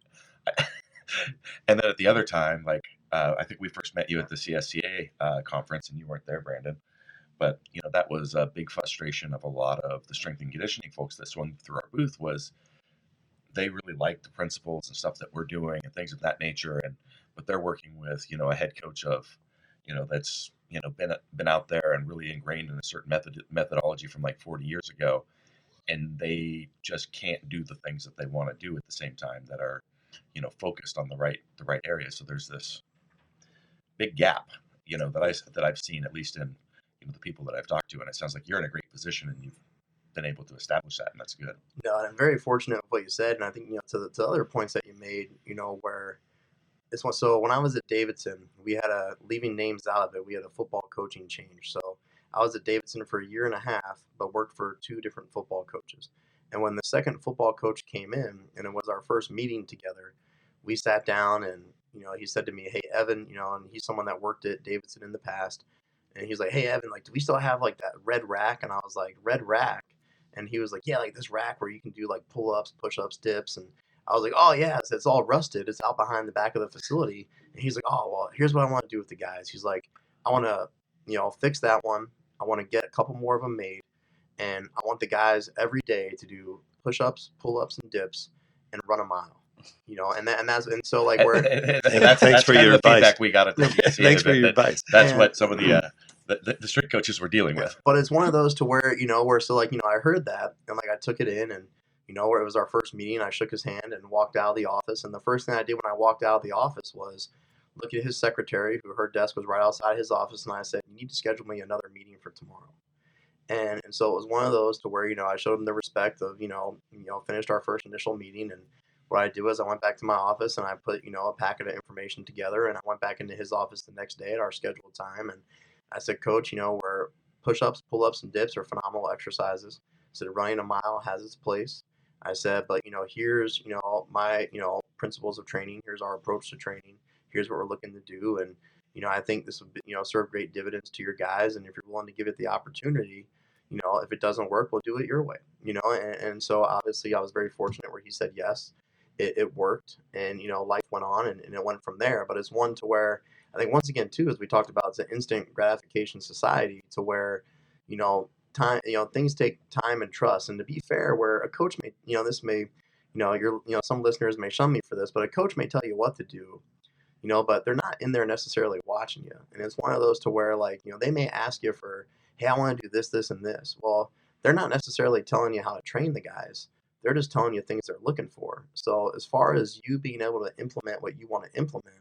and then at the other time, like, I think we first met you at the CSCA conference and you weren't there, Brandon. But, that was a big frustration of a lot of the strength and conditioning folks that swung through our booth, was they really liked the principles and stuff that we're doing and things of that nature. But they're working with, a head coach of, that's, been out there and really ingrained in a certain methodology from like 40 years ago. And they just can't do the things that they want to do at the same time that are, focused on the right area. So there's this big gap, that I've seen, at least in, the people that I've talked to. And it sounds like you're in a great position and you've been able to establish that, and that's good. No, I'm very fortunate with what you said. And I think, to the other points that you made, where this one, so when I was at Davidson, we had leaving names out of it, we had a football coaching change. So I was at Davidson for a year and a half, but worked for 2 different football coaches. And when the second football coach came in, and it was our first meeting together, we sat down and, he said to me, hey, Evan, and he's someone that worked at Davidson in the past. And he's like, hey, Evan, like, do we still have like that red rack? And I was like, red rack? And he was like, yeah, like this rack where you can do like pull-ups, push-ups, dips. And I was like, oh, yeah, it's all rusted. It's out behind the back of the facility. And he's like, oh, well, here's what I want to do with the guys. He's like, I want to, fix that one. I want to get a couple more of them made. And I want the guys every day to do push-ups, pull-ups, and dips and run a mile. And so like we're thanks for your advice. Feedback we got at the Thanks for your advice. That's what some of the strict coaches were dealing with. But it's one of those to where, where so like, I heard that and like I took it in and, where it was our first meeting, I shook his hand and walked out of the office. And the first thing I did when I walked out of the office was look at his secretary, who her desk was right outside his office. And I said, you need to schedule me another meeting for tomorrow. And so it was one of those to where, I showed him the respect of, finished our first initial meeting. And what I did was I went back to my office and I put, a packet of information together, and I went back into his office the next day at our scheduled time. And I said, Coach, where push-ups, pull-ups, and dips are phenomenal exercises. I said, running a mile has its place. I said, but, here's, my, principles of training. Here's our approach to training. Here's what we're looking to do. And, I think this would, serve great dividends to your guys. And if you're willing to give it the opportunity, if it doesn't work, we'll do it your way, and so obviously I was very fortunate where he said yes, it worked, and, life went on, and it went from there. But it's one to where I think, once again, too, as we talked about, it's an instant gratification society to where, time, things take time and trust. And to be fair, where a coach may, this may, some listeners may shun me for this, but a coach may tell you what to do, but they're not in there necessarily watching you. And it's one of those to where, like, they may ask you for, hey, I want to do this, this, and this. Well, they're not necessarily telling you how to train the guys. They're just telling you things they're looking for. So as far as you being able to implement what you want to implement,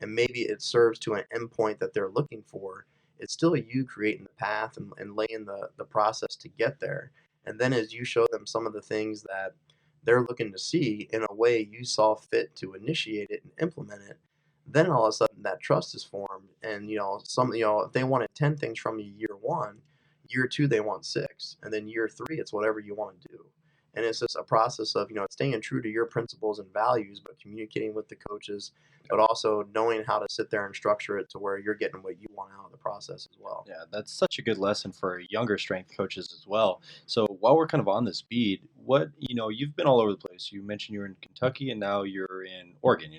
and maybe it serves to an endpoint that they're looking for, it's still you creating the path and laying the process to get there. And then as you show them some of the things that they're looking to see in a way you saw fit to initiate it and implement it, then all of a sudden that trust is formed. And, if they wanted 10 things from you year one, year two, they want 6. And then year 3, it's whatever you want to do. And it's just a process of, staying true to your principles and values, but communicating with the coaches, but also knowing how to sit there and structure it to where you're getting what you want out of the process as well. Yeah, that's such a good lesson for younger strength coaches as well. So while we're kind of on this beat, you've been all over the place. You mentioned you're in Kentucky and now you're in Oregon.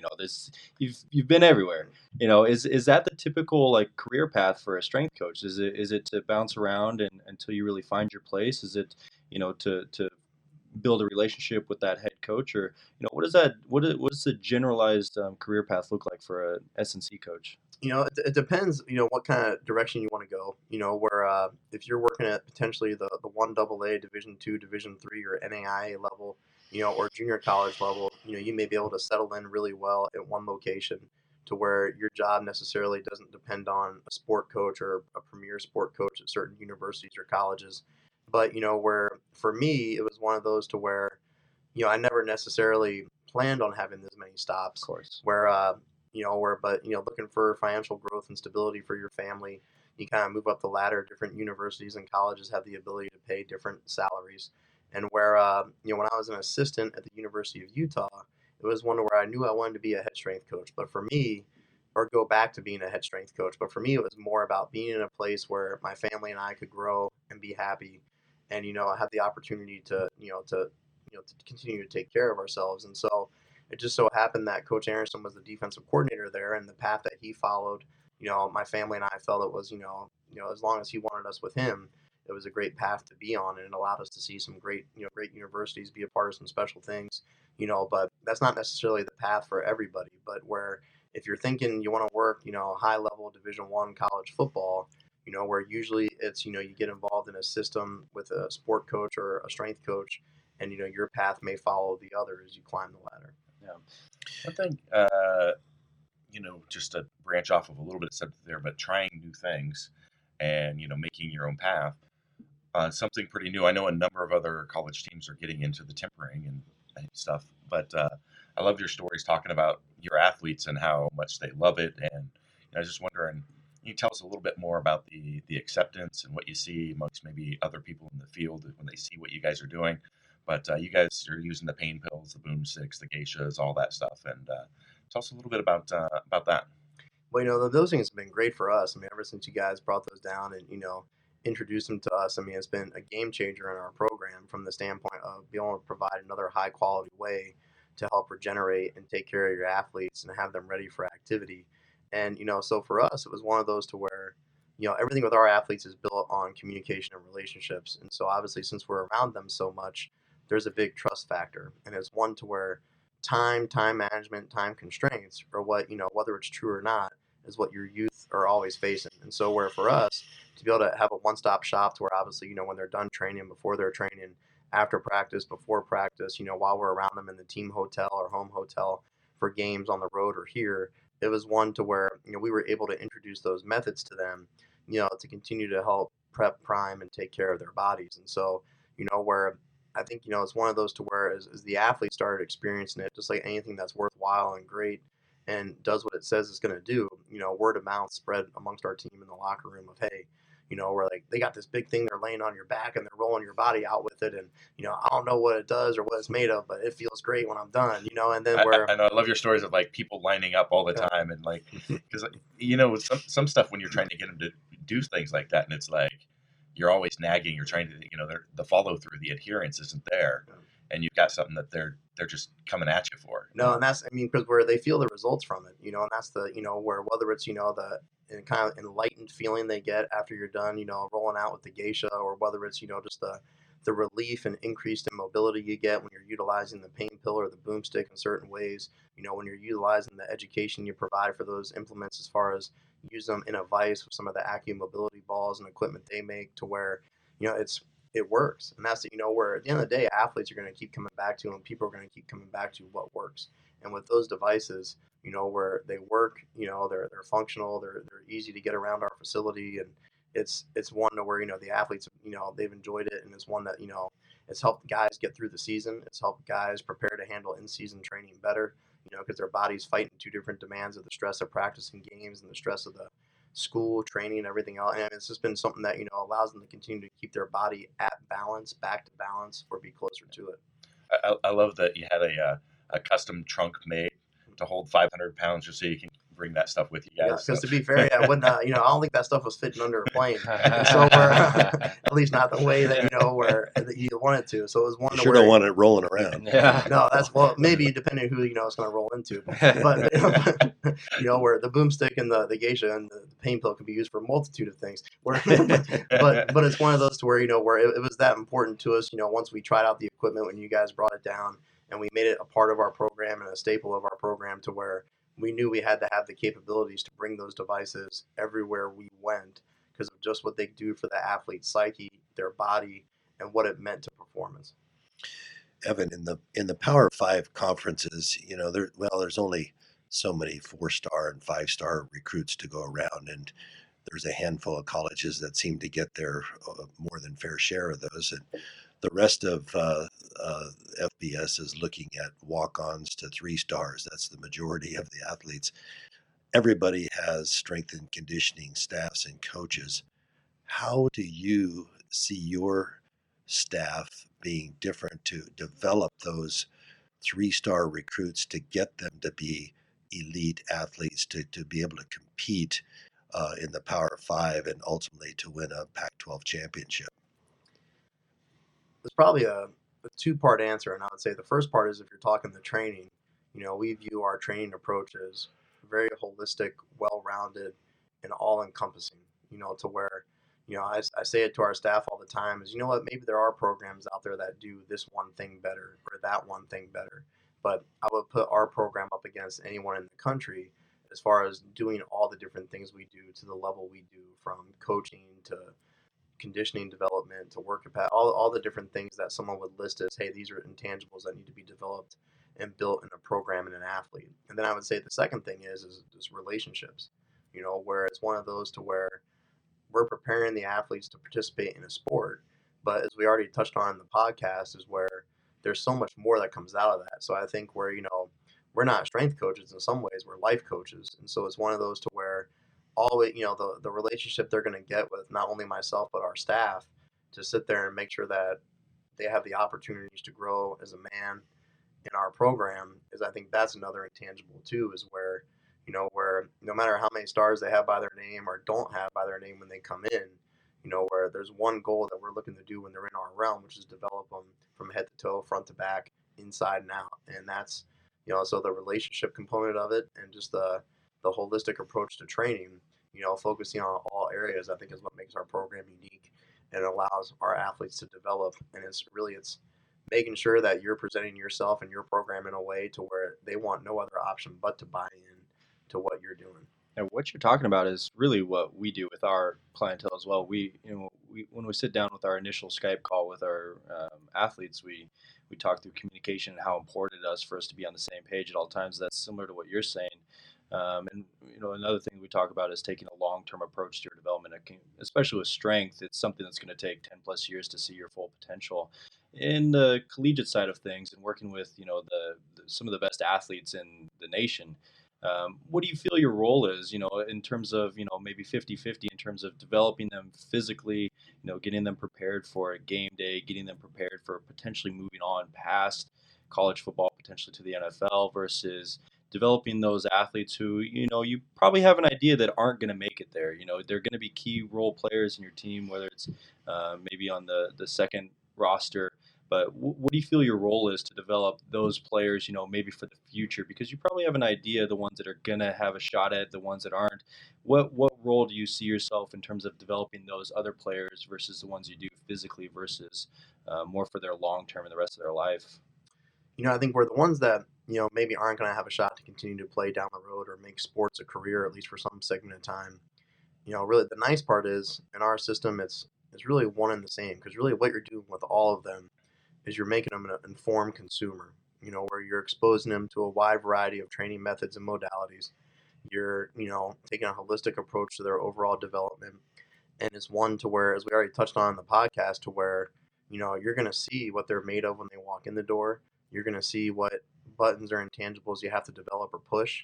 You've been everywhere. Is that the typical like career path for a strength coach? Is it to bounce around until you really find your place? Is it, to build a relationship with that head coach, or what does the generalized career path look like for a S&C coach? It depends, what kind of direction you want to go, where if you're working at potentially the 1AA, Division II, Division III, or NAIA level, or junior college level, you may be able to settle in really well at one location to where your job necessarily doesn't depend on a sport coach or a premier sport coach at certain universities or colleges. But, where for me, it was one of those to where, I never necessarily planned on having this many stops. Of course. Where, looking for financial growth and stability for your family, you kind of move up the ladder. Different universities and colleges have the ability to pay different salaries. And where, when I was an assistant at the University of Utah, it was one where I knew I wanted to be a head strength coach. But for me, or go back to being a head strength coach. But for me, it was more about being in a place where my family and I could grow and be happy, and have the opportunity to continue to take care of ourselves. And so it just so happened that Coach Aronson was the defensive coordinator there, and the path that he followed, my family and I felt it was, as long as he wanted us with him, it was a great path to be on, and it allowed us to see some great universities, be a part of some special things, but that's not necessarily the path for everybody. But where if you're thinking you want to work, high level Division I college football, where usually it's, you get involved in a system with a sport coach or a strength coach, and, your path may follow the other as you climb the ladder. Yeah. One thing, just to branch off of a little bit said there, but trying new things and, making your own path, something pretty new. I know a number of other college teams are getting into the tempering and stuff, but I love your stories talking about your athletes and how much they love it. And I was just wondering, can you tell us a little bit more about the acceptance and what you see amongst maybe other people in the field when they see what you guys are doing? But you guys are using the pain pills, the boom sticks, the geishas, all that stuff. And tell us a little bit about that. Well, those things have been great for us. I mean, ever since you guys brought those down and, introduced them to us, I mean, it's been a game changer in our program from the standpoint of being able to provide another high quality way to help regenerate and take care of your athletes and have them ready for activity. And, so for us, it was one of those to where, everything with our athletes is built on communication and relationships. And so obviously, since we're around them so much, there's a big trust factor. And it's one to where time management, time constraints are what, whether it's true or not, is what your youth are always facing. And so where for us to be able to have a one-stop shop to where obviously, when they're done training, before they're training, after practice, before practice, while we're around them in the team hotel or home hotel for games on the road or here, it was one to where, we were able to introduce those methods to them, to continue to help prep, prime, and take care of their bodies. And so, where I think, it's one of those to where as the athlete started experiencing it, just like anything that's worthwhile and great and does what it says it's going to do, word of mouth spread amongst our team in the locker room of, hey, we're like, they got this big thing they're laying on your back and they're rolling your body out with it. And, I don't know what it does or what it's made of, but it feels great when I'm done, and then I know, I love your stories of like people lining up all the time and like, because, some stuff when you're trying to get them to do things like that and it's like, you're always nagging, you're trying to, the follow through, the adherence isn't there. And you've got something that they're just coming at you for. No, and that's, because where they feel the results from it, and that's the, where whether it's, the kind of enlightened feeling they get after you're done, rolling out with the geisha, or whether it's, just the relief and increased in mobility you get when you're utilizing the pain pill or the boomstick in certain ways, when you're utilizing the education you provide for those implements as far as use them in a vise with some of the AccuMobility balls and equipment they make to where, it works. And that's, where at the end of the day, athletes are going to keep coming back to, and people are going to keep coming back to what works. And with those devices, where they work, they're functional, they're easy to get around our facility. And it's one to where, the athletes, they've enjoyed it. And it's one that, it's helped guys get through the season. It's helped guys prepare to handle in-season training better, because their body's fighting two different demands of the stress of practicing games and the stress of the school, training, and everything else. And it's just been something that, allows them to continue to keep their body at balance, back to balance, or be closer to it. I love that you had a custom trunk made to hold 500 pounds just so you can bring that stuff with you guys. Yeah, because to be fair, I wouldn't, I don't think that stuff was fitting under a plane. So we're, at least not the way that, where you want it to. So it was one You sure don't want it rolling around. Yeah. No, that's, well, maybe depending who, it's going to roll into. But, where the boomstick and the geisha and the pain pill can be used for a multitude of things. But it's one of those to where, where it was that important to us, once we tried out the equipment when you guys brought it down and we made it a part of our program and a staple of our program to where we knew we had to have the capabilities to bring those devices everywhere we went because of just what they do for the athlete's psyche, their body, and what it meant to performance. Evan, in the Power 5 conferences, there's only so many 4-star and 5-star recruits to go around, and there's a handful of colleges that seem to get their more than fair share of those, and the rest of FBS is looking at walk-ons to 3 stars. That's the majority of the athletes. Everybody has strength and conditioning staffs and coaches. How do you see your staff being different to develop those 3-star recruits to get them to be elite athletes, to be able to compete in the Power 5 and ultimately to win a Pac-12 championship? There's probably a 2-part answer, and I would say the first part is if you're talking the training, we view our training approach as very holistic, well-rounded, and all-encompassing, to where, I say it to our staff all the time is, what, maybe there are programs out there that do this one thing better or that one thing better, but I would put our program up against anyone in the country as far as doing all the different things we do to the level we do, from coaching to conditioning development to work capacity, all the different things that someone would list as, hey, these are intangibles that need to be developed and built in a program and an athlete. And then I would say the second thing is relationships, where it's one of those to where we're preparing the athletes to participate in a sport, but as we already touched on in the podcast, is where there's so much more that comes out of that. So I think where, we're not strength coaches in some ways, we're life coaches. And so it's one of those to where always, the relationship they're going to get with not only myself, but our staff to sit there and make sure that they have the opportunities to grow as a man in our program is, I think that's another intangible too, is where, where no matter how many stars they have by their name or don't have by their name when they come in, where there's one goal that we're looking to do when they're in our realm, which is develop them from head to toe, front to back, inside and out. And that's, so the relationship component of it and just the holistic approach to training, focusing on all areas, I think is what makes our program unique and allows our athletes to develop. And it's making sure that you're presenting yourself and your program in a way to where they want no other option but to buy in to what you're doing. And what you're talking about is really what we do with our clientele as well. We when we sit down with our initial Skype call with our athletes, we talk through communication and how important it is for us to be on the same page at all times. That's similar to what you're saying. And another thing we talk about is taking a long-term approach to your development. Especially with strength, it's something that's going to take 10 plus years to see your full potential. In the collegiate side of things, and working with some of the best athletes in the nation, what do you feel your role is? In terms of maybe 50-50 in terms of developing them physically, getting them prepared for a game day, getting them prepared for potentially moving on past college football, potentially to the NFL, versus developing those athletes who you probably have an idea that aren't going to make it there. They're going to be key role players in your team, whether it's maybe on the second roster. But what do you feel your role is to develop those players, maybe for the future? Because you probably have an idea of the ones that are going to have a shot at, the ones that aren't. What role do you see yourself in terms of developing those other players versus the ones you do physically versus more for their long term and the rest of their life? I think we're the ones that, maybe aren't going to have a shot to continue to play down the road or make sports a career, at least for some segment of time. Really the nice part is in our system, it's really one and the same, because really what you're doing with all of them is you're making them an informed consumer, where you're exposing them to a wide variety of training methods and modalities. You're, taking a holistic approach to their overall development. And it's one to where, as we already touched on in the podcast, to where, you're going to see what they're made of when they walk in the door. You're going to see what buttons or intangibles you have to develop or push.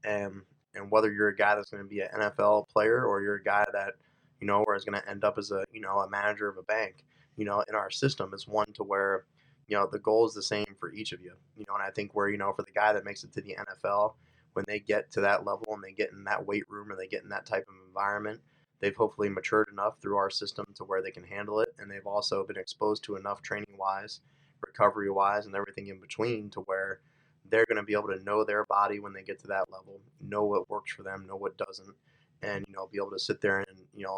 And whether you're a guy that's going to be an NFL player or you're a guy that, where is going to end up as a manager of a bank, in our system, it's one to where, the goal is the same for each of you, and I think where, for the guy that makes it to the NFL, when they get to that level and they get in that weight room or they get in that type of environment, they've hopefully matured enough through our system to where they can handle it. And they've also been exposed to enough training wise, recovery wise, and everything in between to where they're going to be able to know their body when they get to that level, know what works for them, know what doesn't, and be able to sit there and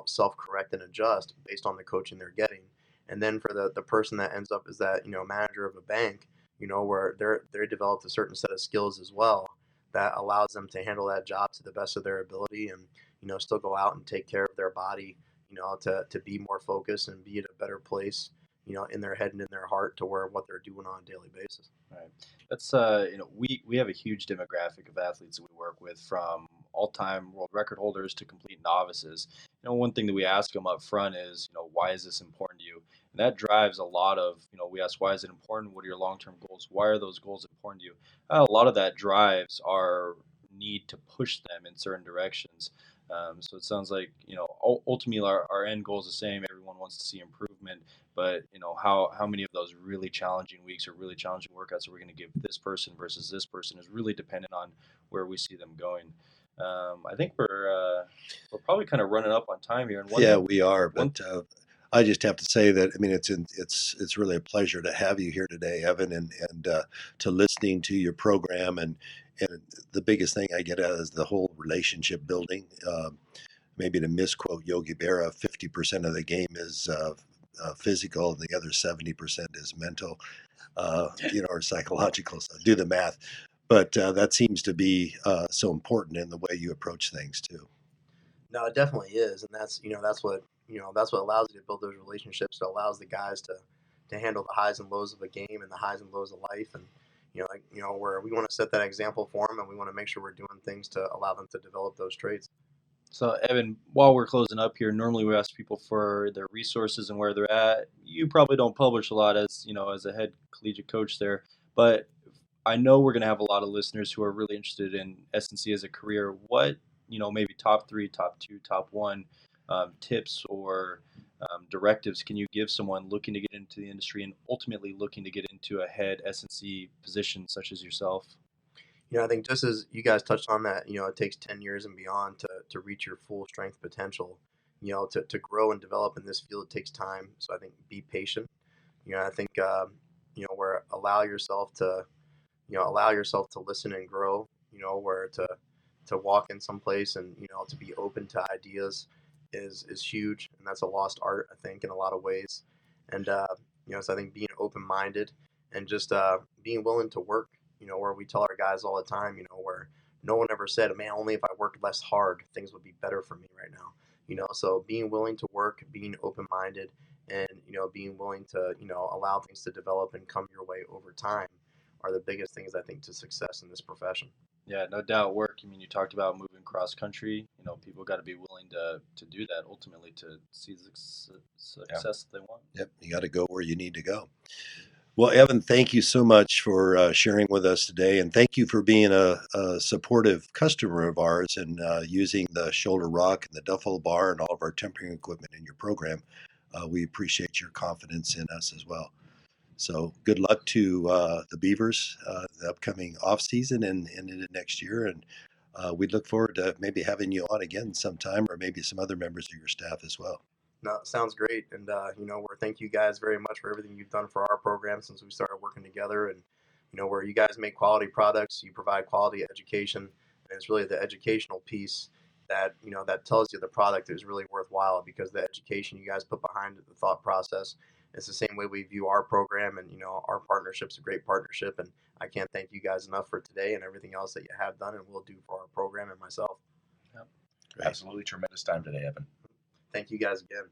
self-correct and adjust based on the coaching they're getting. And then for the person that ends up as that manager of a bank, where they developed a certain set of skills as well that allows them to handle that job to the best of their ability, and still go out and take care of their body, to be more focused and be at a better place, in their head and in their heart to where what they're doing on a daily basis. Right. That's we have a huge demographic of athletes that we work with, from all-time world record holders to complete novices. One thing that we ask them up front is, why is this important to you? And that drives a lot of, we ask, why is it important? What are your long-term goals? Why are those goals important to you? A lot of that drives our need to push them in certain directions. So it sounds like, ultimately our end goal is the same. Everyone wants to see improvement, but how many of those really challenging weeks or really challenging workouts are we going to give this person versus this person is really dependent on where we see them going. I think we're probably kind of running up on time here. And Yeah, we are. But I just have to say that, I mean, it's really a pleasure to have you here today, Evan, and to listening to your program. And the biggest thing I get out is the whole relationship building. Maybe to misquote Yogi Berra, 50% of the game is physical, and the other 70% is mental, or psychological. So do the math. But that seems to be so important in the way you approach things too. No, it definitely is, and that's what allows you to build those relationships. It allows the guys to handle the highs and lows of a game and the highs and lows of life, and where we want to set that example for them, and we want to make sure we're doing things to allow them to develop those traits. So, Evan, while we're closing up here, normally we ask people for their resources and where they're at. You probably don't publish a lot as a head collegiate coach there, but I know we're going to have a lot of listeners who are really interested in S&C as a career. What, maybe top 3, top 2, top 1 tips or directives can you give someone looking to get into the industry and ultimately looking to get into a head S&C position such as yourself? I think just as you guys touched on that, it takes 10 years and beyond to reach your full strength potential. To grow and develop in this field, it takes time. So I think be patient. I think, where allow yourself to listen and grow, where to walk in some place and, to be open to ideas is huge. And that's a lost art, I think, in a lot of ways. And, so I think being open-minded and just being willing to work, where we tell our guys all the time, where no one ever said, man, only if I worked less hard, things would be better for me right now. So being willing to work, being open-minded, and, being willing to, allow things to develop and come your way over time are the biggest things I think to success in this profession. Yeah, no doubt work. I mean, you talked about moving cross country. You know, people got to be willing to do that ultimately to see the success they want. Yep, you got to go where you need to go. Well, Evan, thank you so much for sharing with us today, and thank you for being a supportive customer of ours and using the shoulder rock and the duffel bar and all of our tempering equipment in your program. We appreciate your confidence in us as well. So good luck to the Beavers, the upcoming off season and into next year. And we look forward to maybe having you on again sometime, or maybe some other members of your staff as well. No, sounds great. And, we're thank you guys very much for everything you've done for our program since we started working together. And, where you guys make quality products, you provide quality education. And it's really the educational piece that, that tells you the product is really worthwhile because the education you guys put behind it, the thought process. It's the same way we view our program, and our partnership's a great partnership, and I can't thank you guys enough for today and everything else that you have done and will do for our program and myself. Absolutely tremendous time today, Evan. Thank you guys again.